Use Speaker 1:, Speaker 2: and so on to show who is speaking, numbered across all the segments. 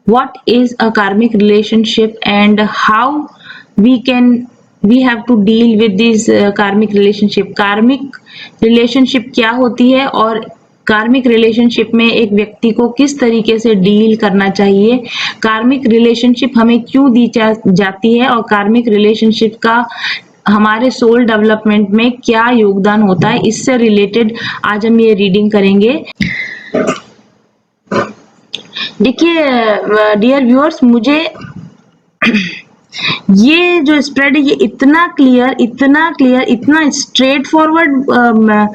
Speaker 1: what is a karmic relationship and how we have to deal with this karmic relationship. कार्मिक relationship क्या होती है और कार्मिक रिलेशनशिप में एक व्यक्ति को किस तरीके से डील करना चाहिए, कार्मिक रिलेशनशिप हमें क्यों दी जाती है और कार्मिक रिलेशनशिप का हमारे सोल डेवलपमेंट में क्या योगदान होता है, इससे रिलेटेड आज हम ये रीडिंग करेंगे। देखिए डियर व्यूअर्स, मुझे ये जो स्प्रेड है ये इतना क्लियर, इतना स्ट्रेट फॉरवर्ड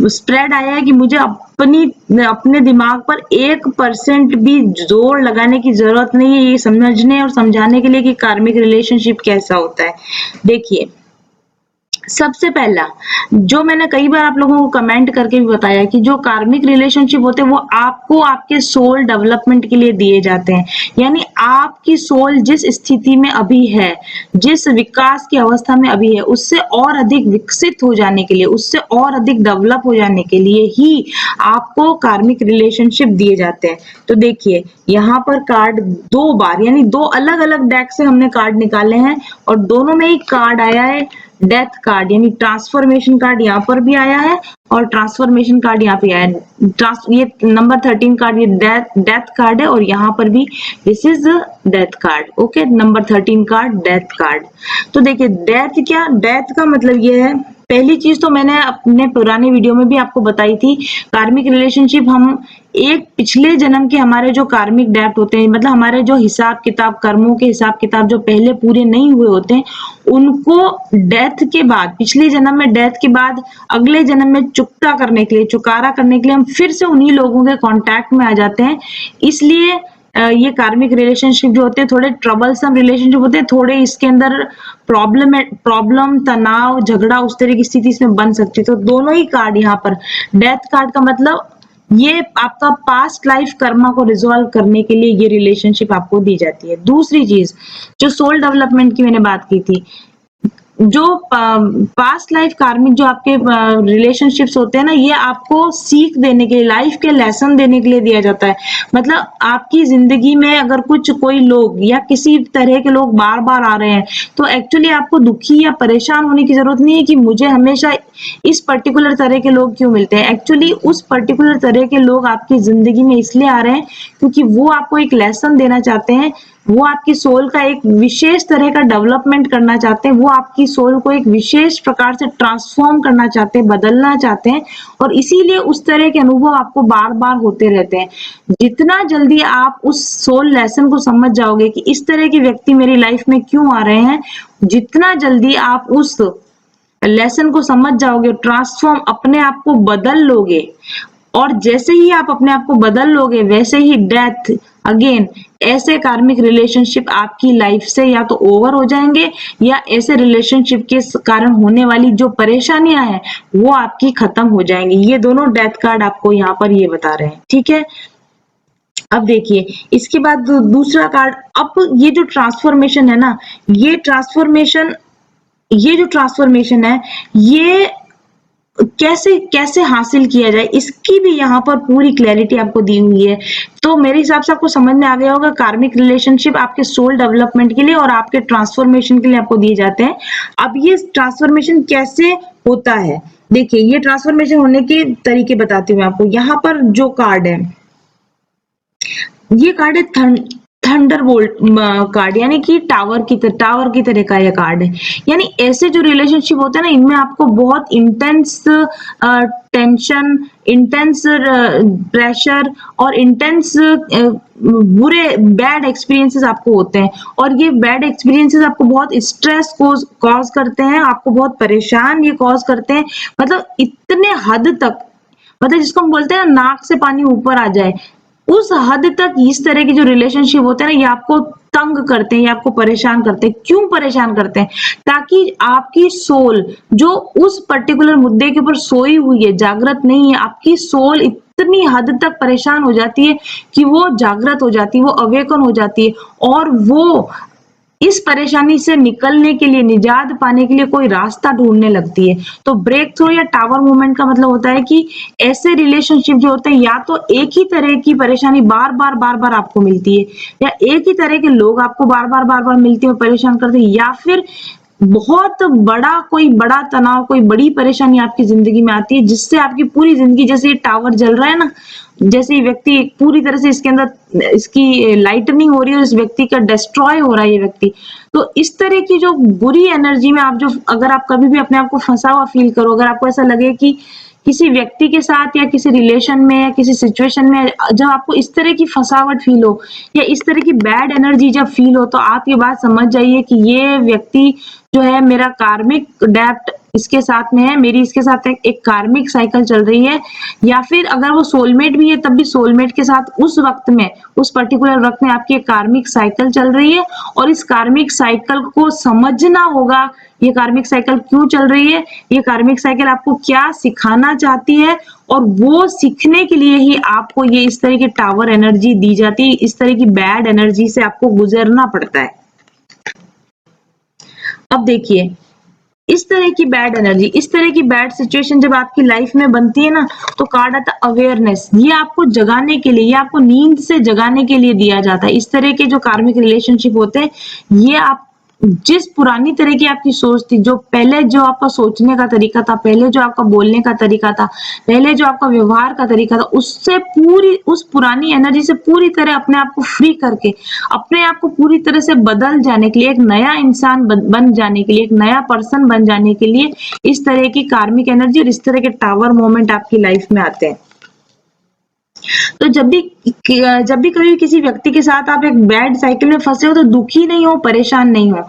Speaker 1: स्प्रेड आया है कि मुझे अपने दिमाग पर 1% भी जोर लगाने की जरूरत नहीं है ये समझने और समझाने के लिए कि कार्मिक रिलेशनशिप कैसा होता है। देखिए, सबसे पहला जो मैंने कई बार आप लोगों को कमेंट करके भी बताया कि जो कार्मिक रिलेशनशिप होते हैं वो आपको आपके सोल डेवलपमेंट के लिए दिए जाते हैं। यानी आपकी सोल जिस स्थिति में अभी है, जिस विकास की अवस्था में अभी है, उससे और अधिक विकसित हो जाने के लिए, उससे और अधिक डेवलप हो जाने के लिए ही आपको कार्मिक रिलेशनशिप दिए जाते हैं। तो देखिए यहाँ पर कार्ड 2 बार, यानी 2 अलग अलग डेक से हमने कार्ड निकाले हैं और दोनों में ही कार्ड आया है डेथ कार्ड, यानी ट्रांसफॉर्मेशन कार्ड यहाँ पर भी आया है और ट्रांसफॉर्मेशन कार्ड यहाँ पे आया है। ये नंबर 13 कार्ड ये डेथ कार्ड है और यहाँ पर भी this is death card. Okay, number 13 card death card. तो देखिए डेथ क्या, डेथ का मतलब ये है, पहली चीज तो मैंने अपने पुराने वीडियो में भी आपको बताई थी, कार्मिक रिलेशनशिप हम एक पिछले जन्म के हमारे जो कार्मिक डेब्ट होते हैं, मतलब हमारे जो हिसाब किताब, कर्मों के हिसाब किताब जो पहले पूरे नहीं हुए होते हैं, उनको डेथ के बाद, पिछले जन्म में डेथ के बाद अगले जन्म में चुकता करने के लिए, चुकारा करने के लिए हम फिर से उन्हीं लोगों के कांटेक्ट में आ जाते हैं। इसलिए ये कार्मिक रिलेशनशिप जो होते हैं थोड़े ट्रबलसम रिलेशनशिप होते हैं, थोड़े इसके अंदर प्रॉब्लम, तनाव, झगड़ा उस तरह की स्थिति इसमें बन सकती है। तो दोनों ही कार्ड यहाँ पर, डेथ कार्ड का मतलब ये आपका पास्ट लाइफ कर्मा को रिजॉल्व करने के लिए ये रिलेशनशिप आपको दी जाती है। दूसरी चीज जो सोल डेवलपमेंट की मैंने बात की थी, जो पास्ट लाइफ कार्मिक जो आपके रिलेशनशिप्स होते हैं ना, ये आपको सीख देने के लिए, लाइफ के लेसन देने के लिए दिया जाता है। मतलब आपकी जिंदगी में अगर कोई लोग या किसी तरह के लोग बार बार आ रहे हैं तो एक्चुअली आपको दुखी या परेशान होने की जरूरत नहीं है कि मुझे हमेशा इस पर्टिकुलर तरह के लोग क्यों मिलते हैं। एक्चुअली उस पर्टिकुलर तरह के लोग आपकी जिंदगी में इसलिए आ रहे हैं क्योंकि वो आपको एक लेसन देना चाहते हैं, वो आपकी सोल का एक विशेष तरह का डेवलपमेंट करना चाहते हैं, वो आपकी सोल को एक विशेष प्रकार से ट्रांसफॉर्म करना चाहते हैं, बदलना चाहते हैं, और इसीलिए उस तरह के अनुभव आपको बार बार होते रहते हैं। जितना जल्दी आप उस सोल लेसन को समझ जाओगे कि इस तरह के व्यक्ति मेरी लाइफ में क्यों आ रहे हैं, जितना जल्दी आप उस लेसन को समझ जाओगे, ट्रांसफॉर्म अपने आप को बदल लोगे, और जैसे ही आप अपने आप को बदल लोगे वैसे ही डेथ अगेन, ऐसे कार्मिक रिलेशनशिप आपकी लाइफ से या तो ओवर हो जाएंगे या ऐसे रिलेशनशिप के कारण होने वाली जो परेशानियां हैं वो आपकी खत्म हो जाएंगी। ये दोनों डेथ कार्ड आपको यहाँ पर ये बता रहे हैं, ठीक है। अब देखिए इसके बाद दूसरा कार्ड, अब ये जो ट्रांसफॉर्मेशन है ना, ये जो ट्रांसफॉर्मेशन है ये कैसे हासिल किया जाए, इसकी भी यहाँ पर पूरी क्लैरिटी आपको दी हुई है। तो मेरे हिसाब से आपको समझ में आ गया होगा, कार्मिक रिलेशनशिप आपके सोल डेवलपमेंट के लिए और आपके ट्रांसफॉर्मेशन के लिए आपको दिए जाते हैं। अब ये ट्रांसफॉर्मेशन कैसे होता है, देखिए ये ट्रांसफॉर्मेशन होने के तरीके बताती हूँ आपको। यहाँ पर जो कार्ड है, ये कार्ड है थंडरबोल्ट कार्ड, यानी कि टावर की तरह का ये कार्ड है। यानी ऐसे जो रिलेशनशिप होते हैं ना, इनमें आपको बहुत इंटेंस टेंशन, इंटेंस प्रेशर और इंटेंस बुरे बैड एक्सपीरियंसेस आपको होते हैं, और ये बैड एक्सपीरियंसेस आपको बहुत स्ट्रेस कॉज करते हैं, आपको बहुत परेशान ये कॉज करते हैं। मतलब इतने हद तक, मतलब जिसको हम बोलते हैं नाक से पानी ऊपर आ जाए, उस हद तक इस तरह के जो रिलेशनशिप होते हैं ना, ये आपको तंग करते हैं, ये आपको परेशान करते हैं। क्यों परेशान करते हैं? ताकि आपकी सोल जो उस पर्टिकुलर मुद्दे के ऊपर सोई हुई है, जागृत नहीं है, आपकी सोल इतनी हद तक परेशान हो जाती है कि वो जागृत हो जाती है, वो अवेकन हो जाती है, और वो इस परेशानी से निकलने के लिए, निजात पाने के लिए कोई रास्ता ढूंढने लगती है। तो ब्रेक थ्रू या टावर मूवमेंट का मतलब होता है कि ऐसे रिलेशनशिप जो होते हैं, या तो एक ही तरह की परेशानी बार बार बार बार आपको मिलती है, या एक ही तरह के लोग आपको बार बार बार बार मिलते हैं, परेशान करते हैं, या फिर बहुत बड़ा कोई बड़ा तनाव, कोई बड़ी परेशानी आपकी जिंदगी में आती है, जिससे आपकी पूरी जिंदगी, जैसे ये टावर जल रहा है ना, जैसे ये व्यक्ति पूरी तरह से इसके अंदर इसकी लाइटनिंग हो रही है, इस व्यक्ति का डिस्ट्रॉय हो रहा है ये व्यक्ति। तो इस तरह की जो बुरी एनर्जी में आप जो, अगर आप कभी भी अपने आप को फंसा हुआ फील करो, अगर आपको ऐसा लगे कि किसी व्यक्ति के साथ या किसी रिलेशन में या किसी सिचुएशन में जब आपको इस तरह की फंसावट फील हो या इस तरह की बैड एनर्जी जब फील हो, तो आप ये बात समझ जाइए कि ये व्यक्ति जो है मेरा कार्मिक डेप्ट इसके साथ में है, मेरी इसके साथ एक कार्मिक साइकिल चल रही है। या फिर अगर वो सोलमेट भी है, तब भी सोलमेट के साथ उस वक्त में, उस पर्टिकुलर वक्त में आपकी एक कार्मिक साइकिल चल रही है, और इस कार्मिक साइकिल को समझना होगा। ये कार्मिक साइकिल क्यों चल रही है, ये कार्मिक साइकिल आपको क्या सिखाना चाहती है, और वो सीखने के लिए ही आपको ये इस तरह की टावर एनर्जी दी जाती है, इस तरह की बैड एनर्जी से आपको गुजरना पड़ता है। अब देखिए, इस तरह की बैड एनर्जी, इस तरह की बैड सिचुएशन जब आपकी लाइफ में बनती है ना, तो कार्ड आता है अवेयरनेस। ये आपको जगाने के लिए, ये आपको नींद से जगाने के लिए दिया जाता है। इस तरह के जो कार्मिक रिलेशनशिप होते हैं, ये आप जिस पुरानी तरह की आपकी सोच थी, जो पहले जो आपका सोचने का तरीका था, पहले जो आपका बोलने का तरीका था, पहले जो आपका व्यवहार का तरीका था, उससे पूरी, उस पुरानी एनर्जी से पूरी तरह अपने आप को फ्री करके, अपने आप को पूरी तरह से बदल जाने के लिए, एक नया इंसान बन जाने के लिए, एक नया पर्सन बन जाने के लिए, इस तरह की कार्मिक एनर्जी और इस तरह के टावर मोमेंट आपकी लाइफ में आते हैं। तो जब भी कभी किसी व्यक्ति के साथ आप एक बैड साइकिल में फंसे हो, तो दुखी नहीं हो, परेशान नहीं हो।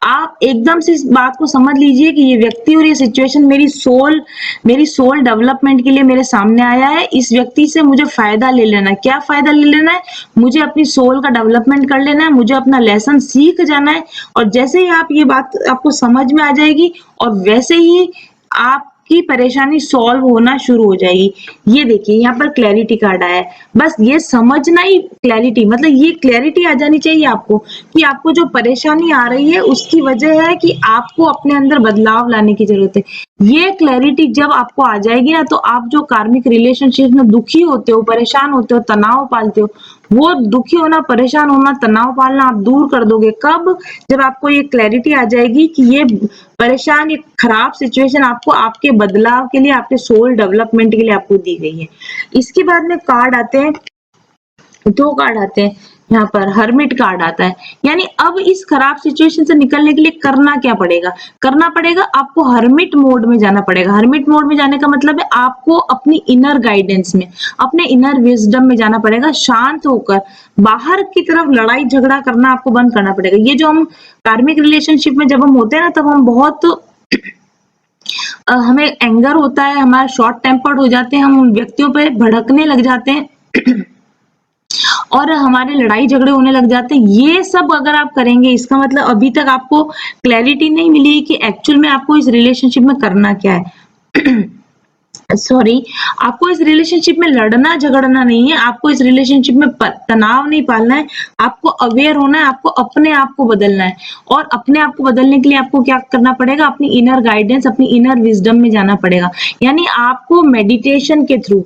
Speaker 1: आप एकदम से इस बात को समझ लीजिए कि ये व्यक्ति और ये सिचुएशन मेरी सोल डेवलपमेंट के लिए मेरे सामने आया है। इस व्यक्ति से मुझे फायदा ले लेना है। क्या फायदा ले लेना है? मुझे अपनी सोल का डेवलपमेंट कर लेना है, मुझे अपना लेसन सीख जाना है। और जैसे ही आप ये बात आपको समझ में आ जाएगी, और वैसे ही आप की परेशानी सॉल्व होना शुरू हो जाएगी। ये देखिए, यहाँ पर क्लैरिटी कार्ड आया है। बस ये समझना ही क्लैरिटी, मतलब ये क्लैरिटी आ जानी चाहिए आपको कि आपको जो परेशानी आ रही है उसकी वजह है कि आपको अपने अंदर बदलाव लाने की जरूरत है। ये क्लैरिटी जब आपको आ जाएगी ना, तो आप जो कार्मिक रिलेशनशिप में दुखी होते हो, परेशान होते हो, तनाव पालते हो, वो दुखी होना, परेशान होना, तनाव पालना आप दूर कर दोगे। कब? जब आपको ये क्लैरिटी आ जाएगी कि ये परेशान, ये खराब सिचुएशन आपको आपके बदलाव के लिए, आपके सोल डेवलपमेंट के लिए आपको दी गई है। इसके बाद में कार्ड आते हैं, दो कार्ड आते हैं यहाँ पर। हर्मिट कार्ड आता है, यानी अब इस खराब सिचुएशन से निकलने के लिए करना क्या पड़ेगा? करना पड़ेगा आपको हर्मिट मोड में जाना पड़ेगा। हर्मिट मोड में जाने का मतलब है आपको अपनी इनर गाइडेंस में, अपने इनर विजडम में जाना पड़ेगा। शांत होकर बाहर की तरफ लड़ाई झगड़ा करना आपको बंद करना पड़ेगा। ये जो हम कार्मिक रिलेशनशिप में जब हम होते हैं ना, तब हम बहुत हमें एंगर होता है, हमारा शॉर्ट टेम्पर्ड हो जाते हैं, हम उन व्यक्तियों पे भड़कने लग जाते हैं और हमारे लड़ाई झगड़े होने लग जाते हैं। ये सब अगर आप करेंगे, इसका मतलब अभी तक आपको क्लैरिटी नहीं मिली कि एक्चुअल में आपको इस रिलेशनशिप में करना क्या है। सॉरी, आपको इस रिलेशनशिप में लड़ना झगड़ना नहीं है, आपको इस रिलेशनशिप में तनाव नहीं पालना है, आपको अवेयर होना है, आपको अपने आप को बदलना है। और अपने आप को बदलने के लिए आपको क्या करना पड़ेगा? अपनी इनर गाइडेंस, अपनी इनर विजडम में जाना पड़ेगा। यानी आपको मेडिटेशन के थ्रू,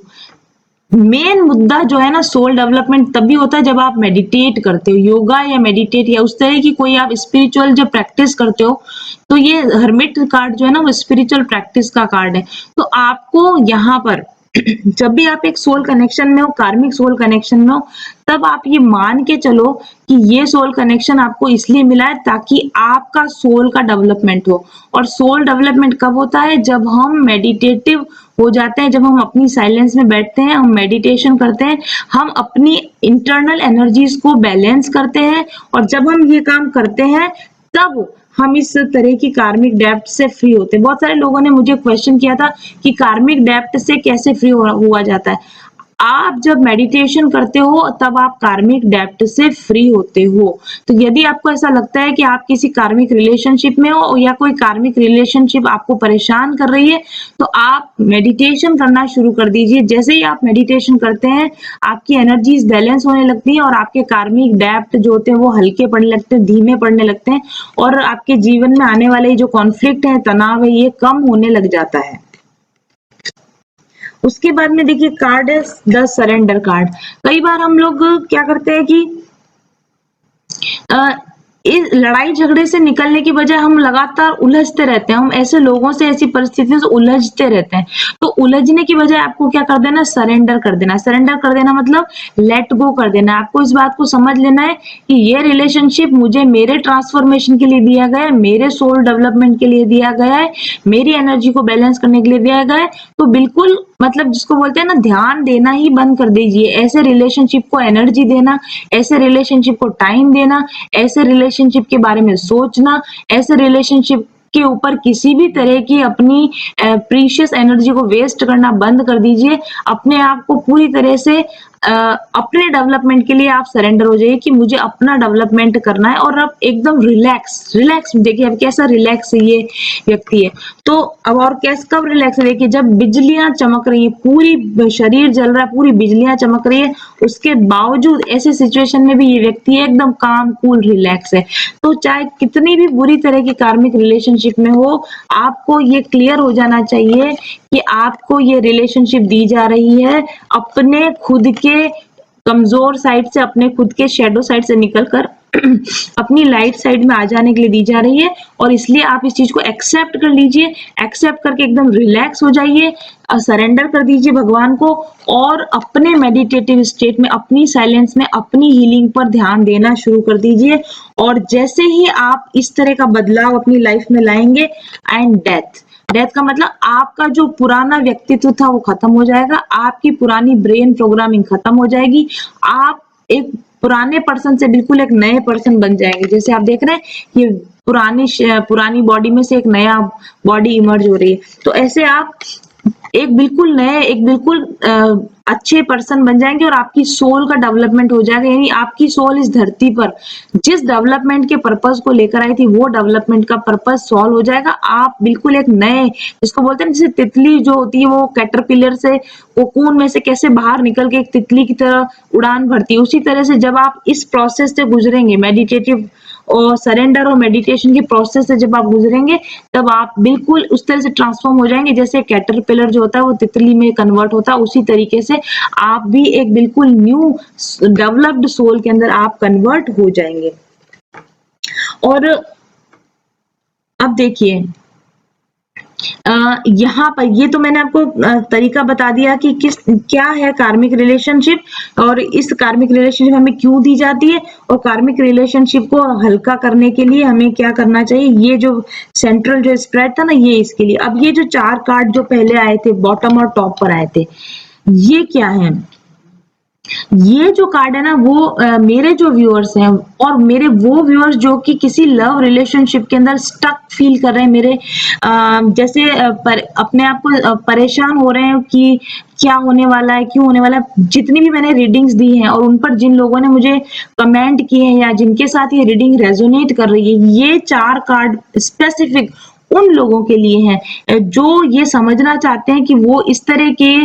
Speaker 1: मेन मुद्दा जो है ना, सोल डेवलपमेंट तभी होता है जब आप मेडिटेट करते हो, योगा या मेडिटेट या उस तरह की कोई आप स्पिरिचुअल जब प्रैक्टिस करते हो। तो ये हर्मिट कार्ड जो है ना, वो स्पिरिचुअल प्रैक्टिस का कार्ड है। तो आपको यहाँ पर जब भी आप एक सोल कनेक्शन में हो, कार्मिक सोल कनेक्शन में हो, तब आप ये मान के चलो कि ये सोल कनेक्शन आपको इसलिए मिला है ताकि आपका सोल का डेवलपमेंट हो। और सोल डेवलपमेंट कब होता है? जब हम मेडिटेटिव हो जाते हैं, जब हम अपनी साइलेंस में बैठते हैं, हम मेडिटेशन करते हैं, हम अपनी इंटरनल एनर्जीज को बैलेंस करते हैं। और जब हम ये काम करते हैं, तब हम इस तरह की कार्मिक डेप्ट से फ्री होते हैं। बहुत सारे लोगों ने मुझे क्वेश्चन किया था कि कार्मिक डेप्ट से कैसे फ्री हुआ जाता है। आप जब मेडिटेशन करते हो तब आप कार्मिक डेब्ट से फ्री होते हो। तो यदि आपको ऐसा लगता है कि आप किसी कार्मिक रिलेशनशिप में हो या कोई कार्मिक रिलेशनशिप आपको परेशान कर रही है, तो आप मेडिटेशन करना शुरू कर दीजिए। जैसे ही आप मेडिटेशन करते हैं, आपकी एनर्जीज बैलेंस होने लगती है और आपके कार्मिक डेब्ट जो होते हैं वो हल्के पड़ने लगते हैं, धीमे पड़ने लगते हैं और आपके जीवन में आने वाले जो कॉन्फ्लिक्ट है, तनाव है, ये कम होने लग जाता है। उसके बाद में देखिए कार्ड है द सरेंडर कार्ड। कई बार हम लोग क्या करते हैं कि इस लड़ाई झगड़े से निकलने की बजाय हम लगातार उलझते रहते हैं, हम ऐसे लोगों से, ऐसी परिस्थितियों से उलझते रहते हैं। तो उलझने की बजाय आपको क्या कर देना, सरेंडर कर देना। सरेंडर कर देना मतलब लेट गो कर देना। आपको इस बात को समझ लेना है कि ये रिलेशनशिप मुझे मेरे ट्रांसफॉर्मेशन के लिए दिया गया है, मेरे सोल डेवलपमेंट के लिए दिया गया है, मेरी एनर्जी को बैलेंस करने के लिए दिया गया है। तो बिल्कुल मतलब जिसको बोलते हैं ना, ध्यान देना ही बंद कर दीजिए। ऐसे रिलेशनशिप को एनर्जी देना, ऐसे रिलेशनशिप को टाइम देना, ऐसे रिलेशनशिप के बारे में सोचना, ऐसे रिलेशनशिप के ऊपर किसी भी तरह की अपनी प्रीशियस एनर्जी को वेस्ट करना बंद कर दीजिए। अपने आप को पूरी तरह से अपने डेवलपमेंट के लिए आप सरेंडर हो जाइए कि मुझे अपना डेवलपमेंट करना है। और अब एकदम रिलैक्स रिलैक्स देखिए अब कैसा रिलैक्स ये व्यक्ति है। तो अब और कैसे कब रिलैक्स है, देखिए जब बिजलियां चमक रही है, पूरी शरीर जल रहा है, पूरी बिजलियां चमक रही है, उसके बावजूद ऐसे सिचुएशन में भी ये व्यक्ति एकदम काम कूल रिलैक्स है। तो चाहे कितनी भी बुरी तरह की कार्मिक रिलेशनशिप में हो, आपको ये क्लियर हो जाना चाहिए कि आपको ये रिलेशनशिप दी जा रही है अपने खुद के कमजोर साइड से, अपने खुद के शेडो साइड से निकलकर अपनी लाइट साइड में आ जाने के लिए दी जा रही है। और इसलिए आप इस चीज को एक्सेप्ट कर लीजिए। एक्सेप्ट करके एकदम रिलैक्स हो जाइए, सरेंडर कर दीजिए भगवान को और अपने मेडिटेटिव स्टेट में, अपनी साइलेंस में, अपनी हीलिंग पर ध्यान देना शुरू कर दीजिए। और जैसे ही आप इस तरह का बदलाव अपनी लाइफ में लाएंगे, एंड डेथ डेथ का मतलब आपका जो पुराना व्यक्तित्व था वो खत्म हो जाएगा, आपकी पुरानी ब्रेन प्रोग्रामिंग खत्म हो जाएगी, आप एक पुराने पर्सन से बिल्कुल एक नए पर्सन बन जाएंगे। जैसे आप देख रहे हैं कि पुरानी बॉडी में से एक नया बॉडी इमर्ज हो रही है, तो ऐसे आप एक बिल्कुल नए, एक बिल्कुल अच्छे पर्सन बन जाएंगे और आपकी सोल का डेवलपमेंट हो जाएगा। यानी आपकी सोल इस धरती पर जिस डेवलपमेंट के पर्पस को लेकर आई थी, वो डेवलपमेंट का पर्पस सॉल्व हो जाएगा। आप बिल्कुल एक नए, जिसको बोलते हैं जैसे तितली जो होती है वो कैटरपिलर से, कोकून में से कैसे बाहर निकल के एक तितली की तरह उड़ान भरती है, उसी तरह से जब आप इस प्रोसेस से गुजरेंगे, मेडिटेटिव और सरेंडर और मेडिटेशन की प्रोसेस से जब आप गुजरेंगे, तब आप बिल्कुल उस तरह से ट्रांसफॉर्म हो जाएंगे। जैसे कैटरपिलर जो होता है वो तितली में कन्वर्ट होता है, उसी तरीके से आप भी एक बिल्कुल न्यू डेवलप्ड सोल के अंदर आप कन्वर्ट हो जाएंगे। और अब देखिए यहाँ पर ये तो मैंने आपको तरीका बता दिया कि क्या है कार्मिक रिलेशनशिप और इस कार्मिक रिलेशनशिप हमें क्यों दी जाती है, और कार्मिक रिलेशनशिप को हल्का करने के लिए हमें क्या करना चाहिए। ये जो सेंट्रल जो स्प्रेड था ना, ये इसके लिए। अब ये जो 4 कार्ड जो पहले आए थे, बॉटम और टॉप पर आए थे, ये क्या है। ये जो कार्ड है ना, वो मेरे जो व्यूअर्स हैं और मेरे वो व्यूअर्स जो कि किसी लव रिलेशनशिप के अंदर स्टक फील कर रहे हैं, मेरे जैसे अपने आप को परेशान हो रहे हैं कि क्या होने वाला है, क्यों होने वाला है। जितनी भी मैंने रीडिंग्स दी हैं और उन पर जिन लोगों ने मुझे कमेंट किए हैं या जिनके साथ ये रीडिंग रेजोनेट कर रही है, ये 4 कार्ड स्पेसिफिक उन लोगों के लिए हैं जो ये समझना चाहते हैं कि वो इस तरह के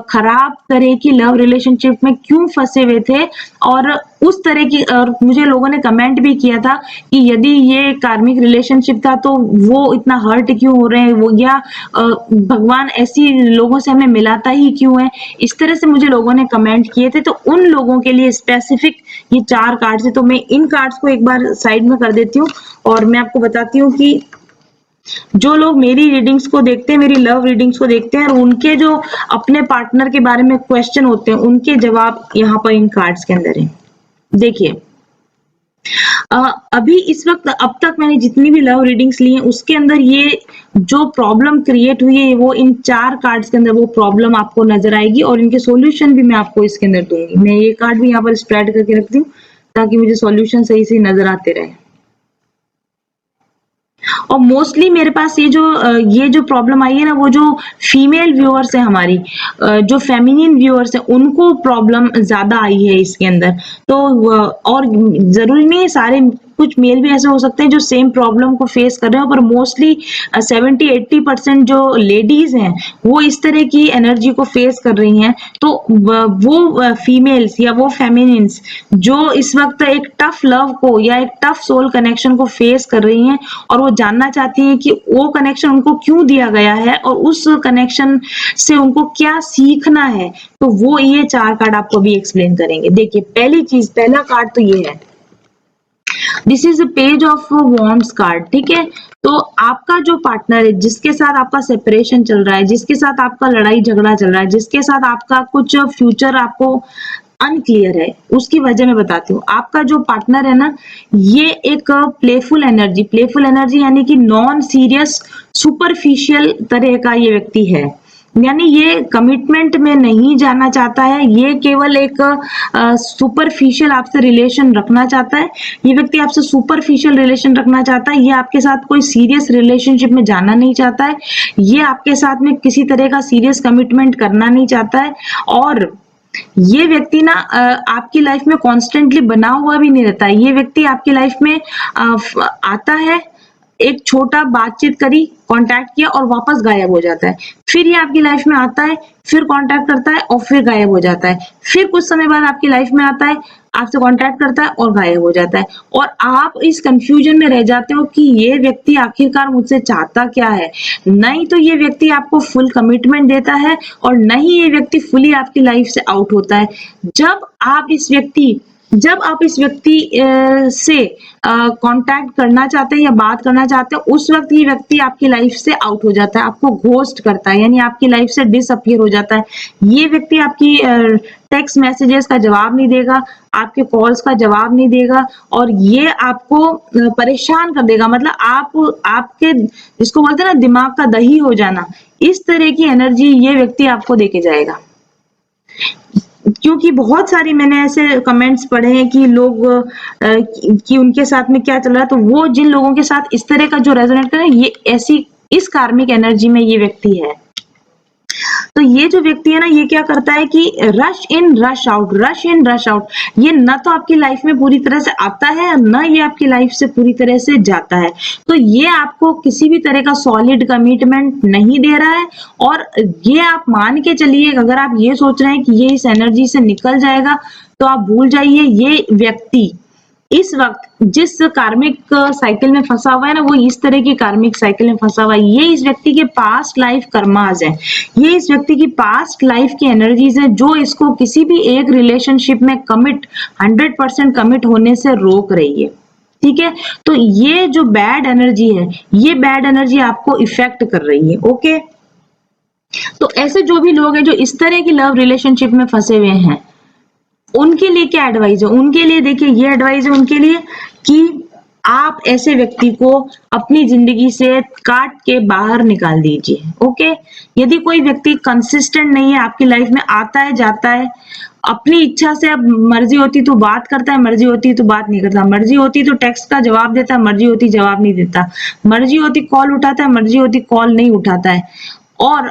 Speaker 1: खराब तरह की लव रिलेशनशिप में क्यों फंसे हुए थे। और उस तरह की, और मुझे लोगों ने कमेंट भी किया था कि यदि ये कार्मिक रिलेशनशिप था तो वो इतना हर्ट क्यों हो रहे हैं, वो या भगवान ऐसी लोगों से हमें मिलाता ही क्यों है। इस तरह से मुझे लोगों ने कमेंट किए थे, तो उन लोगों के लिए स्पेसिफिक ये 4 कार्ड्स है। तो मैं इन कार्ड्स को एक बार साइड में कर देती हूँ और मैं आपको बताती हूँ कि जो लोग मेरी रीडिंग्स को देखते हैं, मेरी लव रीडिंग्स को देखते हैं और उनके जो अपने पार्टनर के बारे में क्वेश्चन होते हैं, उनके जवाब यहाँ पर इन कार्ड्स के अंदर है। देखिए अभी इस वक्त अब तक मैंने जितनी भी लव रीडिंग्स ली हैं, उसके अंदर ये जो प्रॉब्लम क्रिएट हुई है, वो इन 4 कार्ड्स के अंदर वो प्रॉब्लम आपको नजर आएगी और इनके सॉल्यूशन भी मैं आपको इसके अंदर दूंगी। मैं ये कार्ड भी यहाँ पर स्प्रेड करके रखती हूँ ताकि मुझे सॉल्यूशन सही से नजर आते रहे। और मोस्टली मेरे पास ये जो प्रॉब्लम आई है ना, वो जो फीमेल व्यूअर्स है हमारी, जो फेमिनिन व्यूअर्स है, उनको प्रॉब्लम ज्यादा आई है इसके अंदर। तो और जरूरी नहीं है सारे, कुछ मेल भी ऐसे हो सकते हैं जो सेम प्रॉब्लम को फेस कर रहे हो, पर मोस्टली 70-80% जो लेडीज हैं वो इस तरह की एनर्जी को फेस कर रही हैं। तो वो फीमेल्स या वो फेमिनिन्स जो इस वक्त एक टफ लव को या एक टफ सोल कनेक्शन को फेस कर रही हैं, और वो जानना चाहती हैं कि वो कनेक्शन उनको क्यों दिया गया है और उस कनेक्शन से उनको क्या सीखना है, तो वो ये 4 कार्ड आपको भी एक्सप्लेन करेंगे। देखिए, पहला कार्ड तो ये है, this is a page of wands card. ठीक है, तो आपका जो पार्टनर है, जिसके साथ आपका सेपरेशन चल रहा है, जिसके साथ आपका लड़ाई झगड़ा चल रहा है, जिसके साथ आपका कुछ फ्यूचर आपको अनक्लियर है, उसकी वजह मैं बताती हूँ। आपका जो पार्टनर है ना, ये एक प्लेफुल एनर्जी यानी कि नॉन सीरियस सुपरफिशियल तरह का ये व्यक्ति है, यानी ये कमिटमेंट में नहीं जाना चाहता है, ये केवल एक सुपरफिशियल आपसे रिलेशन रखना चाहता है। ये व्यक्ति आपसे सुपरफिशियल रिलेशन रखना चाहता है, ये आपके साथ कोई सीरियस रिलेशनशिप में जाना नहीं चाहता है, ये आपके साथ में किसी तरह का सीरियस कमिटमेंट करना नहीं चाहता है। और ये व्यक्ति ना आपकी लाइफ में कॉन्स्टेंटली बना हुआ भी नहीं रहता है। ये व्यक्ति आपकी लाइफ में आता है, एक छोटा बातचीत करी, कांटेक्ट किया और वापस गायब हो जाता है। फिर ये आपकी लाइफ में आता है, फिर कांटेक्ट करता है और फिर गायब हो जाता है। फिर कुछ समय बाद आपकी लाइफ में आता है, आपसे कांटेक्ट करता है और गायब हो जाता है। और आप इस कंफ्यूजन में रह जाते हो कि ये व्यक्ति आखिरकार मुझसे चाहता क्या है। नहीं तो ये व्यक्ति आपको फुल कमिटमेंट देता है, और नहीं ये व्यक्ति फुली आपकी लाइफ से आउट होता है। जब आप इस व्यक्ति से कांटेक्ट करना चाहते हैं या बात करना चाहते हैं, उस वक्त ये व्यक्ति आपकी लाइफ से आउट हो जाता है, आपको घोस्ट करता है, यानी आपकी लाइफ से डिसअपियर हो जाता है। ये व्यक्ति आपकी टेक्स्ट मैसेजेस का जवाब नहीं देगा, आपके कॉल्स का जवाब नहीं देगा, और ये आपको परेशान कर देगा। मतलब आपके जिसको बोलते हैं ना दिमाग का दही हो जाना, इस तरह की एनर्जी ये व्यक्ति आपको देके जाएगा। क्योंकि बहुत सारी मैंने ऐसे कमेंट्स पढ़े हैं कि लोग कि उनके साथ में क्या चल रहा है, तो वो जिन लोगों के साथ इस तरह का जो रेजोनेट कर रहा है, ये ऐसी इस कार्मिक एनर्जी में ये व्यक्ति है। तो ये जो व्यक्ति है ना, ये क्या करता है कि रश इन रश आउट, ये न तो आपकी लाइफ में पूरी तरह से आता है, न ये आपकी लाइफ से पूरी तरह से जाता है। तो ये आपको किसी भी तरह का सॉलिड कमिटमेंट नहीं दे रहा है। और ये आप मान के चलिए, अगर आप ये सोच रहे हैं कि ये इस एनर्जी से निकल जाएगा, तो आप भूल जाइए। ये व्यक्ति इस वक्त जिस कार्मिक साइकिल में फंसा हुआ है ना, वो इस तरह की कार्मिक साइकिल में फंसा हुआ है। ये इस व्यक्ति के पास्ट लाइफ कर्माज है, ये इस व्यक्ति की पास्ट लाइफ की एनर्जीज है, जो इसको किसी भी एक रिलेशनशिप में 100% कमिट होने से रोक रही है। ठीक है, तो ये जो बैड एनर्जी है, ये बैड एनर्जी आपको इफेक्ट कर रही है। ओके, तो ऐसे जो भी लोग हैं जो इस तरह की लव रिलेशनशिप में फंसे हुए हैं, उनके लिए क्या एडवाइस है? उनके लिए देखिए, ये एडवाइस है उनके लिए कि आप ऐसे व्यक्ति को अपनी जिंदगी से काट के बाहर निकाल दीजिए। ओके, यदि कोई व्यक्ति कंसिस्टेंट नहीं है, आपकी लाइफ में आता है जाता है, अपनी इच्छा से, अब मर्जी होती तो बात करता है, मर्जी होती तो बात नहीं करता, मर्जी होती तो टेक्स्ट का जवाब देता है, मर्जी होती जवाब नहीं देता, मर्जी होती कॉल उठाता है, मर्जी होती कॉल नहीं उठाता है। और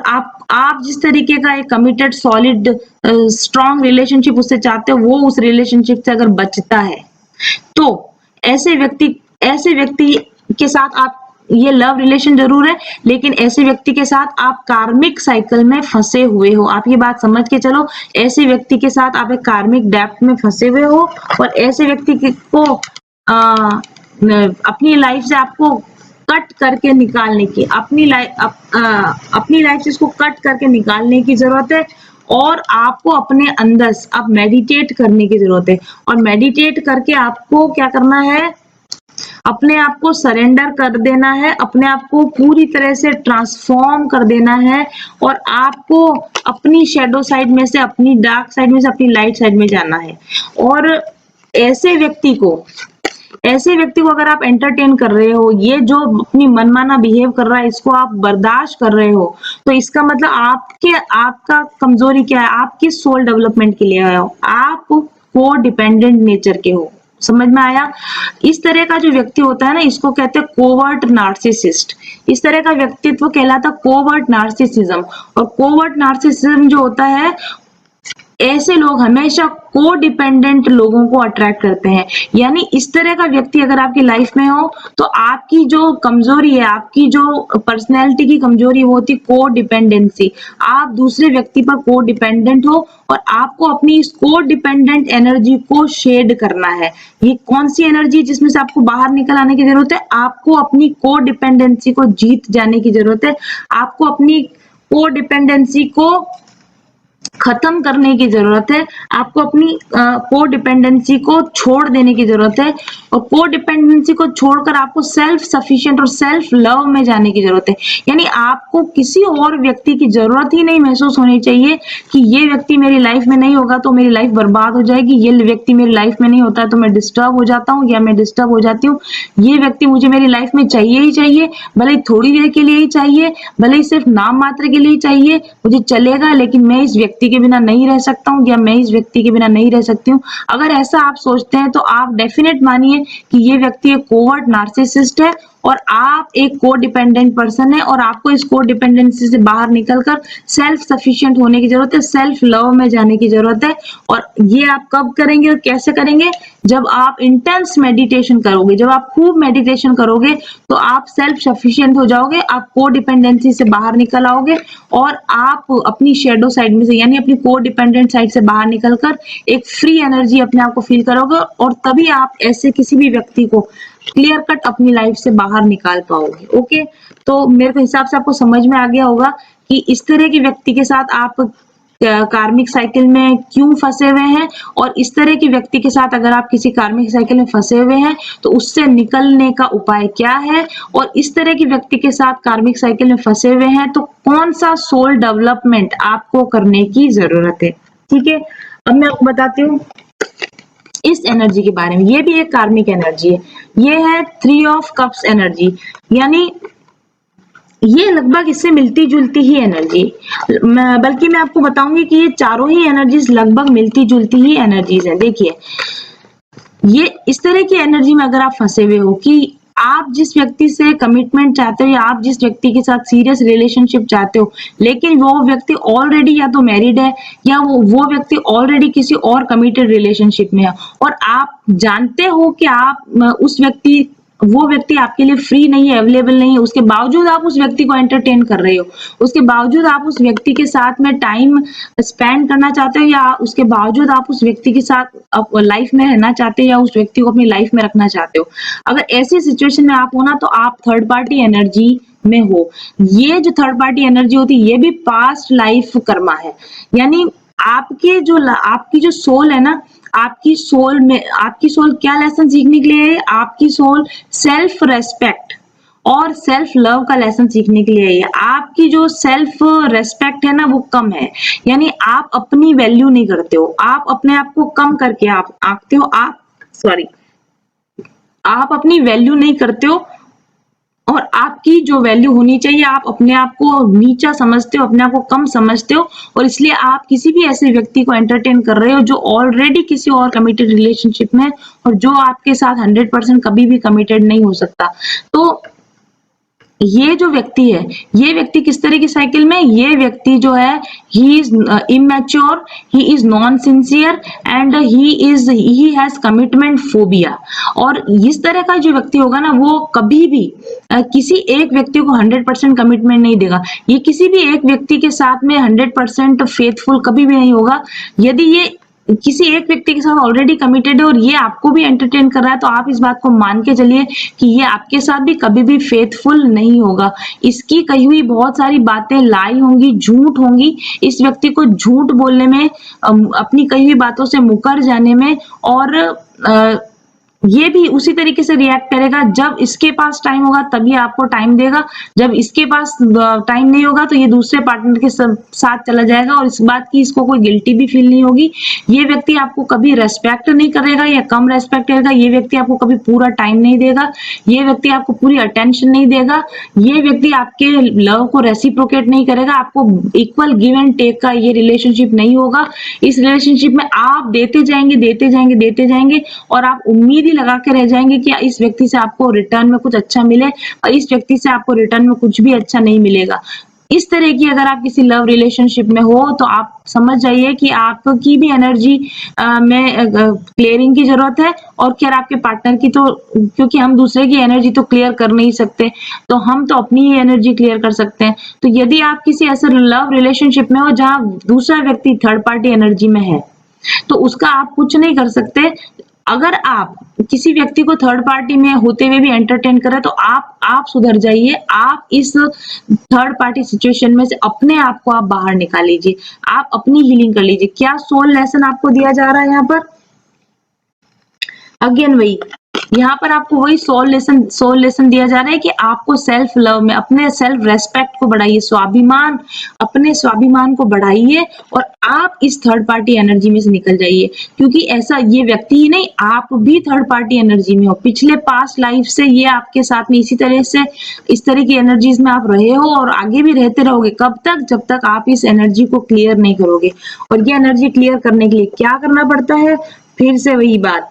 Speaker 1: आप जिस तरीके का एक कमिटेड सॉलिड स्ट्रॉन्ग रिलेशनशिप उससे चाहते हो, वो उस रिलेशनशिप से अगर बचता है, तो ऐसे व्यक्ति के साथ आप, ये लव रिलेशन जरूर है, लेकिन ऐसे व्यक्ति के साथ आप कार्मिक साइकिल में फंसे हुए हो। आप ये बात समझ के चलो, ऐसे व्यक्ति के साथ आप एक कार्मिक डेप्थ में फंसे हुए हो, और ऐसे व्यक्ति को अपनी लाइफ से आपको कट करके निकालने की, अपनी लाइफ से इसको कट करके निकालने की जरूरत है। और आपको अपने अंदर अब मेडिटेट करने की जरूरत है, और मेडिटेट करके आपको क्या करना है, अपने आप को सरेंडर कर देना है, अपने आप को पूरी तरह से ट्रांसफॉर्म कर देना है, और आपको अपनी शैडो साइड में से, अपनी डार्क साइड में से अपनी लाइट साइड में जाना है। और ऐसे व्यक्ति को अगर आप एंटरटेन कर रहे हो, ये जो अपनी मनमाना बिहेव कर रहा है, इसको आप बर्दाश्त कर रहे हो, तो इसका मतलब आपका कमजोरी क्या है? आप किस सोल डेवलपमेंट के लिए आए हो? आप को डिपेंडेंट नेचर के हो, समझ में आया? इस तरह का जो व्यक्ति होता है ना, इसको कहते हैं कोवर्ट नार्सिसिस्ट। इस तरह का व्यक्तित्व कहलाता कोवर्ट नार्सिसिज्म। और कोवर्ट नार्सिसिज्म जो होता है, ऐसे लोग हमेशा को डिपेंडेंट लोगों को अट्रैक्ट करते हैं। यानी इस तरह का व्यक्ति अगर आपकी लाइफ में हो, तो आपकी जो कमजोरी है, आपकी जो पर्सनैलिटी की कमजोरी वो होती को डिपेंडेंसी। आप दूसरे व्यक्ति पर को डिपेंडेंट हो और आपको अपनी इस को डिपेंडेंट एनर्जी को शेड करना है। ये कौन सी एनर्जी जिसमें से आपको बाहर निकल आने की जरूरत है? आपको अपनी को डिपेंडेंसी को जीत जाने की जरूरत है। आपको अपनी को डिपेंडेंसी को खत्म करने की जरूरत है। आपको अपनी को डिपेंडेंसी को छोड़ देने की जरूरत है। और को डिपेंडेंसी को छोड़कर आपको सेल्फ सफिशिएंट और सेल्फ लव में जाने की जरूरत है। यानी आपको किसी और व्यक्ति की जरूरत ही नहीं महसूस होनी चाहिए कि ये व्यक्ति मेरी लाइफ में नहीं होगा तो मेरी लाइफ बर्बाद हो जाएगी, ये व्यक्ति मेरी लाइफ में नहीं होता तो मैं डिस्टर्ब हो जाता हूँ या मैं डिस्टर्ब हो जाती हूँ। ये व्यक्ति मुझे मेरी लाइफ में चाहिए ही चाहिए, भले ही थोड़ी देर के लिए ही चाहिए, भले ही सिर्फ नाम मात्र के लिए ही चाहिए, मुझे चलेगा, लेकिन मैं इस व्यक्ति के बिना नहीं रह सकता हूँ या मैं इस व्यक्ति के बिना नहीं रह सकती हूँ। अगर ऐसा आप सोचते हैं तो आप डेफिनेट मानिए कि ये व्यक्ति एक कोवर्ट नार्सिसिस्ट है और आप एक को डिपेंडेंट पर्सन है। और आपको इस को डिपेंडेंसी से बाहर निकलकर सेल्फ सफिशिएंट होने की जरूरत है, सेल्फ लव में जाने की जरूरत है। और ये आप कब करेंगे और कैसे करेंगे? जब आप इंटेंस मेडिटेशन करोगे, जब आप खूब मेडिटेशन करोगे तो आप सेल्फ सफिशिएंट हो जाओगे, आप को डिपेंडेंसी से बाहर निकल आओगे और आप अपनी शेडो साइड में से यानी अपनी को डिपेंडेंट साइड से बाहर निकलकर एक फ्री एनर्जी अपने आप को फील करोगे। और तभी आप ऐसे किसी भी व्यक्ति को क्लियर कट अपनी लाइफ से बाहर निकाल पाओगे। ओके, तो मेरे हिसाब से आपको समझ में आ गया होगा कि इस तरह के व्यक्ति के साथ आप कार्मिक साइकिल में क्यों फंसे हुए हैं। और इस तरह के व्यक्ति के साथ अगर आप किसी कार्मिक साइकिल में फंसे हुए हैं तो उससे निकलने का उपाय क्या है। और इस तरह के व्यक्ति के साथ कार्मिक साइकिल में फंसे हुए हैं तो कौन सा सोल डेवलपमेंट आपको करने की जरूरत है। ठीक है, अब मैं आपको बताती हूँ इस एनर्जी के बारे में। ये भी एक कार्मिक एनर्जी है। ये है 3 ऑफ कप्स एनर्जी, यानी ये लगभग इससे मिलती जुलती ही एनर्जी, बल्कि मैं आपको बताऊंगी कि ये चारों ही एनर्जीज लगभग मिलती जुलती ही एनर्जीज हैं। देखिए, ये इस तरह की एनर्जी में अगर आप फंसे हुए हो कि आप जिस व्यक्ति से कमिटमेंट चाहते हो या आप जिस व्यक्ति के साथ सीरियस रिलेशनशिप चाहते हो, लेकिन वो व्यक्ति ऑलरेडी या तो मैरिड है या वो व्यक्ति ऑलरेडी किसी और कमिटेड रिलेशनशिप में है और आप जानते हो कि आप वो व्यक्ति आपके लिए फ्री नहीं है, अवेलेबल नहीं है, उसके बावजूद आप उस व्यक्ति को एंटरटेन कर रहे हो, उसके बावजूद आप उस व्यक्ति के साथ में टाइम स्पेंड करना चाहते हो, या उसके बावजूद आप उस व्यक्ति के साथ लाइफ में रहना चाहते हो या उस व्यक्ति को अपनी लाइफ में रखना चाहते हो। अगर ऐसी सिचुएशन में आप हो ना, तो आप थर्ड पार्टी एनर्जी में हो। ये जो थर्ड पार्टी एनर्जी होती है, ये भी पास्ट लाइफ कर्मा है। यानी आपकी जो सोल है ना, आपकी सोल क्या लेसन सीखने के लिए है? आपकी सोल सेल्फ रेस्पेक्ट और सेल्फ लव का लेसन सीखने के लिए है। आपकी जो सेल्फ रेस्पेक्ट है ना, वो कम है, यानी आप अपनी वैल्यू नहीं करते हो, आप अपने आप को कम करके आप आंकते हो, आप अपनी वैल्यू नहीं करते हो। और आपकी जो वैल्यू होनी चाहिए, आप अपने आप को नीचा समझते हो, अपने आप को कम समझते हो, और इसलिए आप किसी भी ऐसे व्यक्ति को एंटरटेन कर रहे हो जो ऑलरेडी किसी और कमिटेड रिलेशनशिप में है और जो आपके साथ 100% कभी भी कमिटेड नहीं हो सकता। तो ये जो व्यक्ति है, ये व्यक्ति किस तरह की साइकिल में? ये व्यक्ति जो है, he is immature, he is non sincere and he has commitment phobia. और इस तरह का जो व्यक्ति होगा ना, वो कभी भी किसी एक व्यक्ति को 100% कमिटमेंट नहीं देगा। ये किसी भी एक व्यक्ति के साथ में 100% फेथफुल कभी भी नहीं होगा। यदि ये किसी एक व्यक्ति के साथ ऑलरेडी कमिटेड है और ये आपको भी एंटरटेन कर रहा है, तो आप इस बात को मान के चलिए कि ये आपके साथ भी कभी भी फेथफुल नहीं होगा। इसकी कही हुई बहुत सारी बातें लाई होंगी, झूठ होंगी। इस व्यक्ति को झूठ बोलने में, अपनी कही हुई बातों से मुकर जाने में और ये भी उसी तरीके से रिएक्ट करेगा। जब इसके पास टाइम होगा तभी आपको टाइम देगा, जब इसके पास टाइम नहीं होगा तो ये दूसरे पार्टनर के साथ चला जाएगा और इस बात की इसको कोई गिल्टी भी फील नहीं होगी। ये व्यक्ति आपको कभी रेस्पेक्ट नहीं करेगा या कम रेस्पेक्ट करेगा, ये व्यक्ति आपको कभी पूरा टाइम नहीं देगा, ये व्यक्ति आपको पूरी अटेंशन नहीं देगा, ये व्यक्ति आपके लव को रेसिप्रोकेट नहीं करेगा, आपको इक्वल गिव एंड टेक का ये रिलेशनशिप नहीं होगा। इस रिलेशनशिप में आप देते जाएंगे देते जाएंगे देते जाएंगे और आप उम्मीद ही लगा के रह जाएंगे कि इस व्यक्ति से आपको रिटर्न में कुछ अच्छा मिले, और इस व्यक्ति से आपको रिटर्न में कुछ भी अच्छा नहीं मिलेगा। इस तरह की अगर आप किसी लव रिलेशनशिप में हो तो आप समझ जाइए कि आपकी भी एनर्जी में क्लियरिंग की जरूरत है, और क्या आपके पार्टनर की, तो क्योंकि हम दूसरे की एनर्जी तो क्लियर कर नहीं सकते, तो हम तो अपनी ही एनर्जी क्लियर कर सकते हैं। तो यदि आप किसी ऐसे लव रिलेशनशिप में हो जहां दूसरा व्यक्ति थर्ड पार्टी एनर्जी में है, तो उसका आप कुछ नहीं कर सकते। अगर आप किसी व्यक्ति को थर्ड पार्टी में होते हुए भी एंटरटेन करें तो आप सुधर जाइए, आप इस थर्ड पार्टी सिचुएशन में से अपने आप को आप बाहर निकाल लीजिए, आप अपनी हीलिंग कर लीजिए। क्या सोल लेसन आपको दिया जा रहा है यहाँ पर? अगेन वही, यहाँ पर आपको वही सोल लेसन दिया जा रहा है कि आपको सेल्फ लव में अपने सेल्फ रेस्पेक्ट को बढ़ाइए, स्वाभिमान, अपने स्वाभिमान को बढ़ाइए और आप इस थर्ड पार्टी एनर्जी में से निकल जाइए। क्योंकि ऐसा ये व्यक्ति ही नहीं, आप भी थर्ड पार्टी एनर्जी में हो, पिछले पास्ट लाइफ से ये आपके साथ में इसी तरह से इस तरह की एनर्जीज में आप रहे हो और आगे भी रहते रहोगे। कब तक? जब तक आप इस एनर्जी को क्लियर नहीं करोगे। और ये एनर्जी क्लियर करने के लिए क्या करना पड़ता है? फिर से वही बात,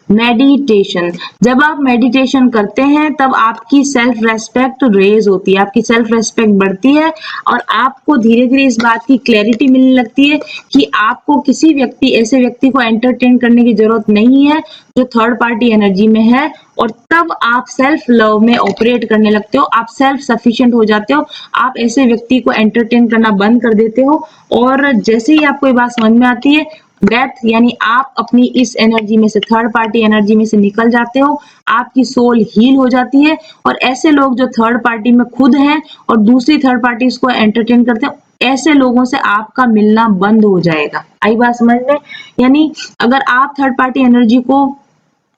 Speaker 1: मेडिटेशन। जब आप मेडिटेशन करते हैं तब आपकी सेल्फ रेस्पेक्ट रेज होती है, आपकी सेल्फ रेस्पेक्ट बढ़ती है और आपको धीरे धीरे इस बात की क्लैरिटी मिलने लगती है कि आपको किसी व्यक्ति, ऐसे व्यक्ति को एंटरटेन करने की जरूरत नहीं है जो थर्ड पार्टी एनर्जी में है। और तब आप सेल्फ लव में ऑपरेट करने लगते हो, आप सेल्फ सफिशिएंट हो जाते हो, आप ऐसे व्यक्ति को एंटरटेन करना बंद कर देते हो। और जैसे ही आपको ये बात समझ में आती है, डेथ यानी आप अपनी इस एनर्जी में से, थर्ड पार्टी एनर्जी में से निकल जाते हो, आपकी सोल हील हो जाती है। और ऐसे लोग जो थर्ड पार्टी में खुद हैं और दूसरी थर्ड पार्टी को एंटरटेन करते हैं, ऐसे लोगों से आपका मिलना बंद हो जाएगा। आई बात समझ में? यानी अगर आप थर्ड पार्टी एनर्जी को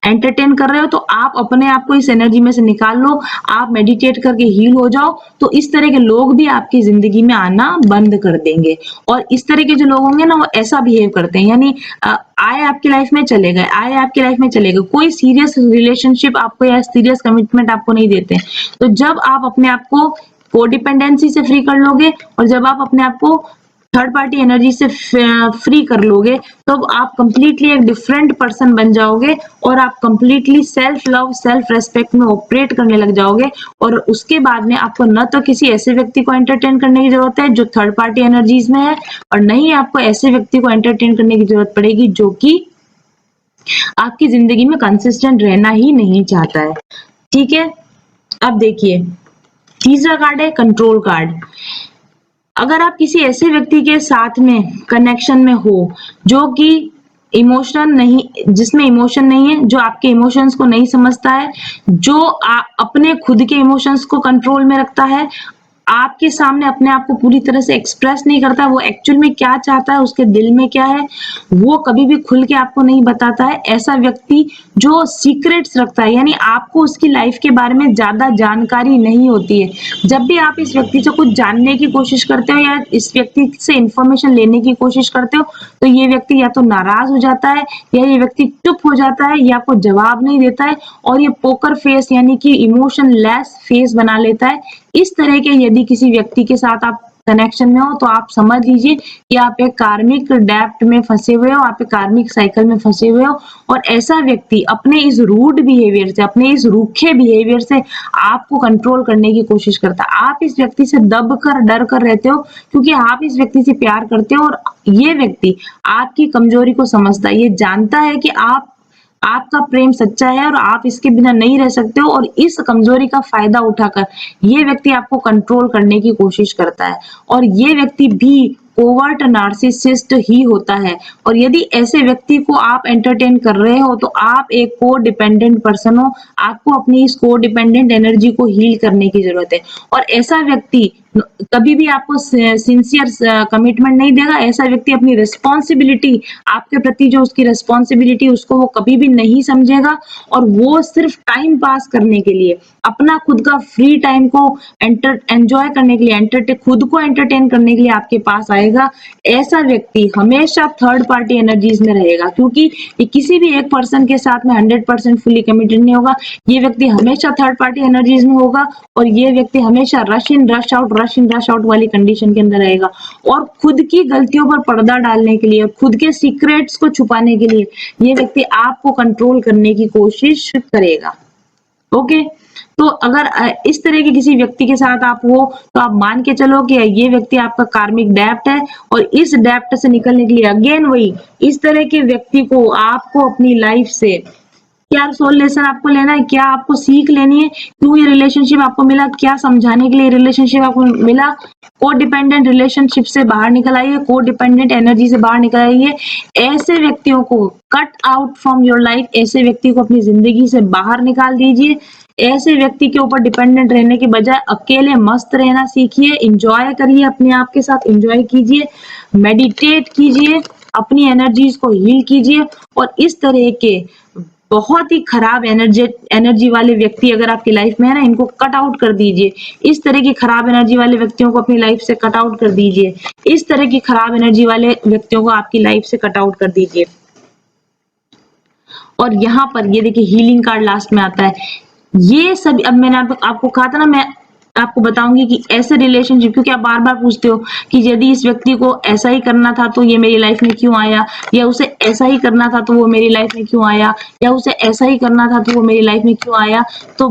Speaker 1: एंटरटेन कर रहे हो तो आप अपने आप को इस एनर्जी में से निकाल लो, आप मेडिटेट करके हील हो जाओ, तो इस तरह के लोग भी आपकी जिंदगी में आना बंद कर देंगे। और इस तरह के जो लोग होंगे ना, वो ऐसा बिहेव करते हैं, यानी आए आपकी लाइफ में चले गए, आए आपकी लाइफ में चले गए, कोई सीरियस रिलेशनशिप आपको या सीरियस कमिटमेंट आपको नहीं देते। तो जब आप अपने आप को कोडिपेंडेंसी से फ्री कर लोगे और जब आप अपने आप को थर्ड पार्टी एनर्जी से फ्री कर लोगे, तो आप कंप्लीटली एक डिफरेंट पर्सन बन जाओगे और आप completely self love, self respect में ऑपरेट करने लग जाओगे। और उसके बाद में आपको न तो किसी ऐसे व्यक्ति को एंटरटेन करने की जरूरत है जो थर्ड पार्टी एनर्जीज में है, और न ही आपको ऐसे व्यक्ति को एंटरटेन करने की जरूरत पड़ेगी जो कि आपकी जिंदगी में कंसिस्टेंट रहना ही नहीं चाहता है। ठीक है, अब देखिए तीसरा कार्ड है कंट्रोल कार्ड। अगर आप किसी ऐसे व्यक्ति के साथ में कनेक्शन में हो जो कि इमोशन नहीं, जिसमें इमोशन नहीं है, जो आपके इमोशंस को नहीं समझता है, जो अपने खुद के इमोशंस को कंट्रोल में रखता है, आपके सामने अपने आप को पूरी तरह से एक्सप्रेस नहीं करता, वो एक्चुअल में क्या चाहता है, उसके दिल में क्या है, वो कभी भी खुल के आपको नहीं बताता है। ऐसा व्यक्ति जो सीक्रेट्स रखता है, यानी आपको उसकी लाइफ के बारे में ज्यादा जानकारी नहीं होती है। जब भी आप इस व्यक्ति से कुछ जानने की कोशिश करते हो या इस व्यक्ति से इंफॉर्मेशन लेने की कोशिश करते हो, तो ये व्यक्ति या तो नाराज हो जाता है या ये व्यक्ति चुप हो जाता है या आपको जवाब नहीं देता है और ये पोकर फेस यानी कि इमोशन लेस फेस बना लेता है। इस तरह के यदि किसी व्यक्ति के साथ आप कनेक्शन में हो तो आप समझ लीजिए कि आप एक कार्मिक डेप्ट में फंसे हुए हो, आप एक कार्मिक साइकिल में फंसे हुए हो। और ऐसा व्यक्ति अपने इस रूड बिहेवियर से, अपने इस रूखे बिहेवियर से आपको कंट्रोल करने की कोशिश करता है। आप इस व्यक्ति से दब कर, डर कर रहते हो क्योंकि आप इस व्यक्ति से प्यार करते हो और ये व्यक्ति आपकी कमजोरी को समझता है। ये जानता है कि आपका प्रेम सच्चा है और आप इसके बिना नहीं रह सकते हो, और इस कमजोरी का फायदा उठाकर ये व्यक्ति आपको कंट्रोल करने की कोशिश करता है। और ये व्यक्ति भी कोवर्ट नार्सिसिस्ट ही होता है। और यदि ऐसे व्यक्ति को आप एंटरटेन कर रहे हो तो आप एक को डिपेंडेंट पर्सन हो, आपको अपनी इस को डिपेंडेंट एनर्जी को हील करने की जरूरत है। और ऐसा व्यक्ति कभी भी आपको सिंसियर कमिटमेंट नहीं देगा। ऐसा व्यक्ति अपनी रिस्पॉन्सिबिलिटी, आपके प्रति जो उसकी रिस्पॉन्सिबिलिटी, उसको वो कभी भी नहीं समझेगा और वो सिर्फ टाइम पास करने के लिए, अपना खुद का फ्री टाइम को एंजॉय करने के लिए, खुद को एंटरटेन करने के लिए आपके पास आएगा। ऐसा व्यक्ति हमेशा थर्ड पार्टी एनर्जीज में रहेगा, क्योंकि ये किसी भी एक पर्सन के साथ में 100% फुली कमिटेड नहीं होगा। ये व्यक्ति हमेशा थर्ड पार्टी एनर्जीज में होगा और ये व्यक्ति हमेशा रश इन रश आउट वाली कंडीशन के अंदर रहेगा। और खुद की गलतियों पर पर्दा डालने के लिए, खुद के सीक्रेट्स को छुपाने के लिए ये व्यक्ति आपको कंट्रोल करने की कोशिश करेगा। ओके, तो अगर इस तरह के किसी व्यक्ति के साथ आप हो, तो आप मान के चलो कि ये व्यक्ति आपका कार्मिक डेप्ट है और इस डेप्ट से निकलने के लिए अगेन वही, इस तरह के व्यक्ति को आपको अपनी लाइफ से क्या सोल लेसन आपको लेना है, क्या आपको सीख लेनी है, क्यों ये रिलेशनशिप आपको मिला, क्या समझाने के लिए रिलेशनशिप आपको मिला। को डिपेंडेंट रिलेशनशिप से बाहर निकल आइए, को डिपेंडेंट एनर्जी से बाहर निकल आइए। ऐसे व्यक्तियों को cut out from your life, ऐसे व्यक्ति को अपनी जिंदगी से बाहर निकाल दीजिए। ऐसे व्यक्ति के ऊपर डिपेंडेंट रहने के बजाय अकेले मस्त रहना सीखिए, इंजॉय करिए, अपने आप के साथ इंजॉय कीजिए, मेडिटेट कीजिए, अपनी एनर्जीज को हील कीजिए। और इस तरह के बहुत ही खराब एनर्जी वाले व्यक्ति अगर आपकी लाइफ में है ना, इनको कट आउट कर दीजिए। इस तरह की खराब एनर्जी वाले व्यक्तियों को अपनी लाइफ से कट आउट कर दीजिए। इस तरह की खराब एनर्जी वाले व्यक्तियों को आपकी लाइफ से कट आउट कर दीजिए। और यहाँ पर ये देखिए हीलिंग कार्ड लास्ट में आता है। ये सभी, अब मैंने आपको कहा था ना, मैं आपको बताऊंगी कि ऐसे रिलेशनशिप, क्योंकि आप बार बार पूछते हो कि यदि इस व्यक्ति को ऐसा ही करना था तो ये मेरी लाइफ में क्यों आया, या उसे ऐसा ही करना था तो वो मेरी लाइफ में क्यों आया, या उसे ऐसा ही करना था तो वो मेरी लाइफ में क्यों आया। तो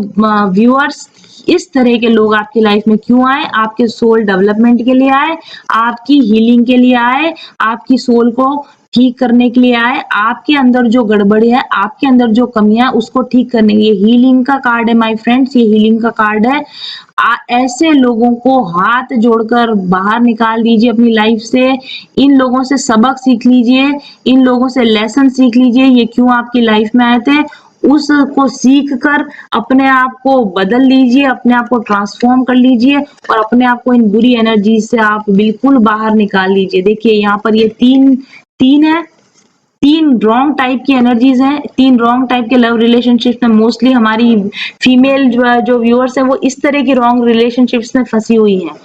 Speaker 1: व्यूअर्स, इस तरह के लोग आपकी लाइफ में क्यों आए? आपके सोल डेवलपमेंट के लिए आए, आपकी हीलिंग के लिए आए, आपकी सोल को ठीक करने के लिए आए। आपके अंदर जो गड़बड़ी है, आपके अंदर जो कमियां, उसको ठीक करने के लिए। हीलिंग का कार्ड है माय फ्रेंड्स, ये हीलिंग का कार्ड है। ऐसे लोगों को हाथ जोड़कर बाहर निकाल दीजिए अपनी लाइफ से। इन लोगों से सबक सीख लीजिए, इन लोगों से लेसन सीख लीजिए, ये क्यों आपकी लाइफ में आए थे, उसको सीख कर अपने आप को बदल लीजिए, अपने आप को ट्रांसफॉर्म कर लीजिए और अपने आप को इन बुरी एनर्जी से आप बिल्कुल बाहर निकाल लीजिए। देखिए यहाँ पर ये तीन है, तीन रॉन्ग टाइप की एनर्जीज हैं, तीन रॉन्ग टाइप के लव रिलेशनशिप्स में मोस्टली हमारी फीमेल जो व्यूअर्स हैं वो इस तरह की रॉन्ग रिलेशनशिप्स में फंसी हुई हैं।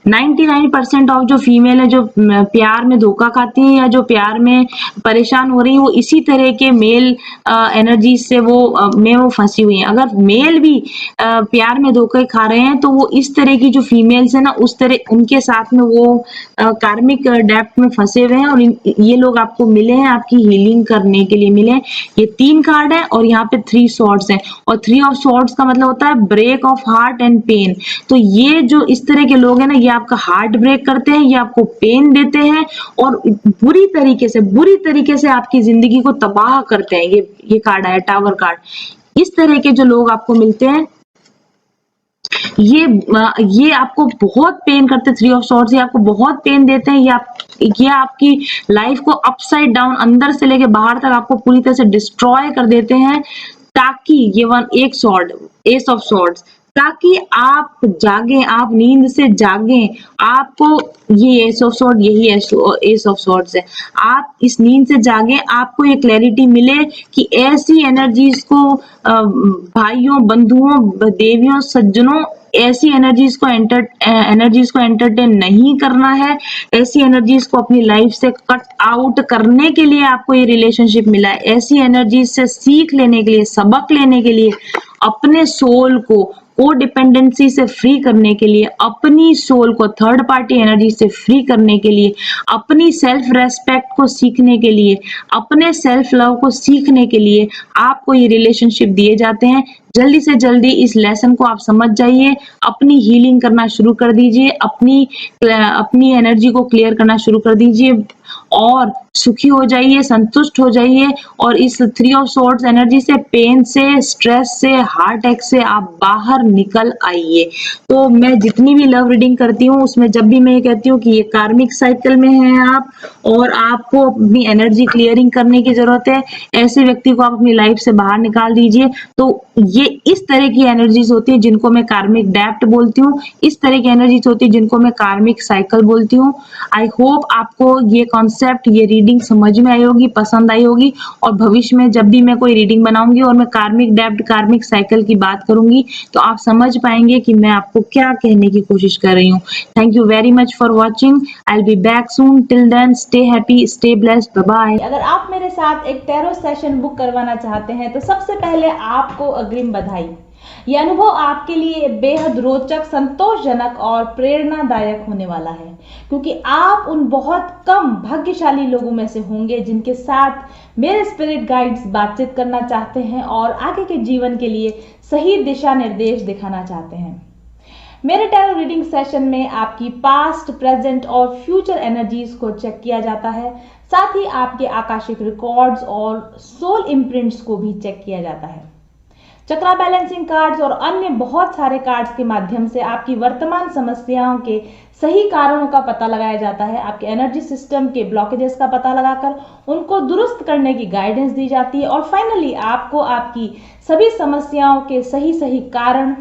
Speaker 1: 99% ऑफ जो फीमेल है जो प्यार में धोखा खाती हैं या जो प्यार में परेशान हो रही है, वो इसी तरह के मेल एनर्जी से वो फंसी हुई हैं। अगर मेल भी प्यार में धोखे खा रहे हैं तो वो इस तरह की जो फीमेल्स है ना, उस तरह उनके साथ में वो कार्मिक डेप्थ में फंसे हुए हैं और ये लोग आपको मिले हैं, आपकी हीलिंग करने के लिए मिले हैं। ये 3 कार्ड है और यहाँ पे 3 सॉर्ड्स हैं और 3 ऑफ सॉर्ड्स का मतलब होता है break of heart and pain. तो ये जो इस तरह के लोग हैं ना, ये आपका हार्ट ब्रेक करते हैं, ये आपको पेन देते हैं और बुरी तरीके से आपकी जिंदगी को तबाह करते हैं। ये कार्ड है टावर कार्ड। इस तरह के जो लोग आपको मिलते हैं, ये आपको बहुत पेन करते हैं। 3 ऑफ सॉर्ड्स ये आपको बहुत पेन देते हैं। ये आपकी लाइफ को अपसाइड डाउन, अंदर से लेके बाहर तक आपको पूरी तरह से डिस्ट्रॉय कर देते हैं, ताकि ये एक सॉर्ड, एस ऑफ सॉर्ड्स, ताकि आप जागें, आप नींद से जागें। आपको ये एस ऑफ सॉर्ड, यही एस ऑफ सॉर्ड्स है। आप इस नींद से जागें, आपको ये क्लैरिटी मिले कि ऐसी एनर्जीज को भाइयों, बंधुओं, देवियों, सज्जनों, ऐसी एनर्जीज को एंटरटेन नहीं करना है। ऐसी एनर्जीज को अपनी लाइफ से कट आउट करने के लिए आपको ये रिलेशनशिप मिला है। ऐसी एनर्जीज से सीख लेने के लिए, सबक लेने के लिए, अपने सोल को कोडिपेंडेंसी से फ्री करने के लिए, अपनी सोल को थर्ड पार्टी एनर्जी से फ्री करने के लिए, अपनी सेल्फ रेस्पेक्ट को सीखने के लिए, अपने सेल्फ लव को सीखने के लिए आपको ये रिलेशनशिप दिए जाते हैं। जल्दी से जल्दी इस लेसन को आप समझ जाइए, अपनी हीलिंग करना शुरू कर दीजिए, अपनी एनर्जी को क्लियर करना शुरू कर दीजिए और सुखी हो जाइए, संतुष्ट हो जाइए और इस 3 ऑफ सोर्ड्स एनर्जी से, पेन से, स्ट्रेस से, हार्ट अटैक से आप बाहर निकल आइए। तो मैं जितनी भी लव रीडिंग करती हूँ उसमें जब भी मैं ये कहती हूँ कि ये कार्मिक साइकिल में हैं आप और आपको अपनी एनर्जी क्लियरिंग करने की ज़रूरत है, ऐसे व्यक्ति को आप अपनी लाइफ से बाहर निकाल दीजिए। तो ये इस तरह की एनर्जीज होती है जिनको मैं कार्मिक डेप्ट बोलती हूँ, इस तरह की एनर्जीज होती है जिनको मैं कार्मिक साइकिल बोलती हूँ। आई होप आपको ये कॉन्सेप्ट, ये रीडिंग समझ में आई होगी, पसंद आई होगी और भविष्य में जब भी मैं कोई रीडिंग बनाऊंगी और मैं कार्मिक डेप्ट, कार्मिक साइकिल की बात करूंगी तो आप समझ पाएंगे कि मैं आपको क्या कहने की कोशिश कर रही हूँ। Thank you very much for watching. I will be back soon. Till then stay happy, stay blessed, bye bye.
Speaker 2: अगर आप मेरे साथ एक टैरो सेशन बुक करवाना चाहते हैं तो सबसे पहले आपको अग्रिम बधाई। यह अनुभव आपके लिए बेहद रोचक, संतोषजनक और प्रेरणादायक होने वाला है, क्योंकि आप उन बहुत कम भाग्यशाली लोगों में से होंगे जिनके साथ मेरे स्पिरिट गाइड्स बातचीत करना चाहते हैं और आगे के जीवन के लिए सही दिशा निर्देश दिखाना चाहते हैं। मेरे टैरो रीडिंग सेशन में आपकी पास्ट, प्रेजेंट और फ्यूचर एनर्जीज को चेक किया जाता है। साथ ही आपके आकाशिक रिकॉर्ड्स और सोल इम्प्रिंट्स को भी चेक किया जाता है। चक्रा बैलेंसिंग कार्ड्स और अन्य बहुत सारे कार्ड्स के माध्यम से आपकी वर्तमान समस्याओं के सही कारणों का पता लगाया जाता है। आपके एनर्जी सिस्टम के ब्लॉकेजेस का पता लगाकर उनको दुरुस्त करने की गाइडेंस दी जाती है और फाइनली आपको आपकी सभी समस्याओं के सही कारण,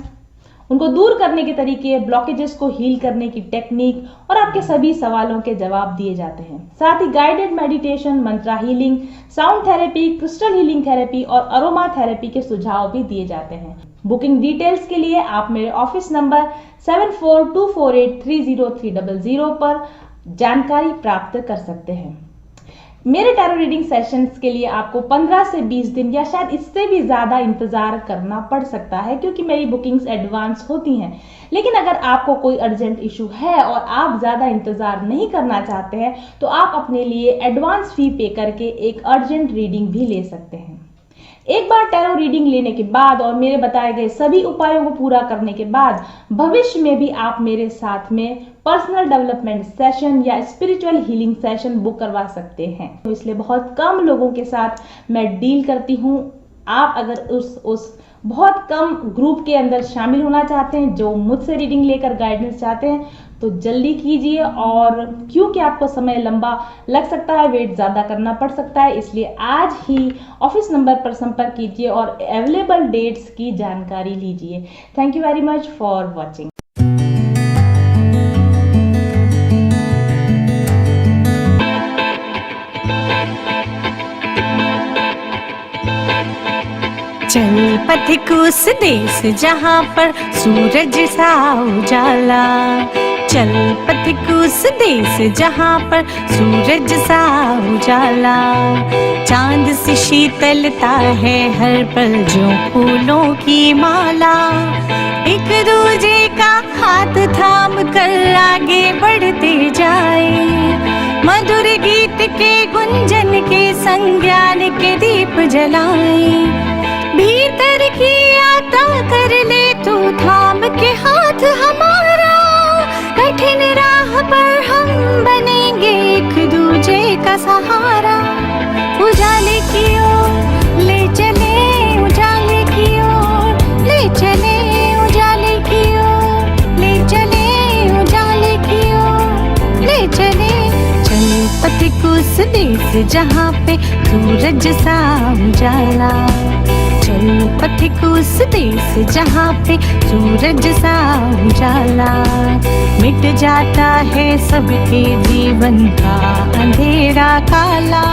Speaker 2: उनको दूर करने के तरीके, ब्लॉकेजेस को हील करने की टेक्निक और आपके सभी सवालों के जवाब दिए जाते हैं। साथ ही guided meditation, mantra healing, sound therapy, crystal healing therapy और अरोमा थेरेपी के सुझाव भी दिए जाते हैं। बुकिंग डिटेल्स के लिए आप मेरे ऑफिस नंबर 7424830300 पर जानकारी प्राप्त कर सकते हैं। मेरे टैरो रीडिंग सेशंस के लिए आपको 15 से 20 दिन या शायद इससे भी ज़्यादा इंतज़ार करना पड़ सकता है, क्योंकि मेरी बुकिंग्स एडवांस होती हैं। लेकिन अगर आपको कोई अर्जेंट इशू है और आप ज़्यादा इंतज़ार नहीं करना चाहते हैं तो आप अपने लिए एडवांस फी पे करके एक अर्जेंट रीडिंग भी ले सकते हैं। एक बार टैरो रीडिंग लेने के बाद और मेरे बताए गए सभी उपायों को पूरा करने के बाद भविष्य में भी आप मेरे साथ में पर्सनल डेवलपमेंट सेशन या स्पिरिचुअल हीलिंग सेशन बुक करवा सकते हैं। तो इसलिए बहुत कम लोगों के साथ मैं डील करती हूँ। आप अगर उस बहुत कम ग्रुप के अंदर शामिल होना चाहते हैं जो मुझसे रीडिंग लेकर गाइडेंस चाहते हैं तो जल्दी कीजिए, और क्योंकि आपको समय लंबा लग सकता है, वेट ज़्यादा करना पड़ सकता है, इसलिए आज ही ऑफिस नंबर पर संपर्क कीजिए और अवेलेबल डेट्स की जानकारी लीजिए। Thank you very much for watching.
Speaker 3: चल पथिक उस देश जहाँ पर सूरज सा उजाला, चल पथिक उस देश जहाँ पर सूरज सा उजाला, चांद सी शीतलता है हर पल जो फूलों की माला, एक दूजे का हाथ थाम कर आगे बढ़ते जाए, मधुर गीत के गुंजन के संग ज्ञान के दीप जलाए, भीतर की यात्रा कर ले तू थाम के हाथ हमारा, कठिन राह पर हम बनेंगे एक दूजे का सहारा, उजाले की ओर ले चले, उजाले की ओर ले चले, उजाले की ओर ले चले, उजाले की ओर ले चले, चल पथिक उस देश जहाँ पे सूरज सा उजाला, चल पथिक उस देश जहाँ पे सूरज सा उजाला, मिट जाता है सबके जीवन का अंधेरा काला,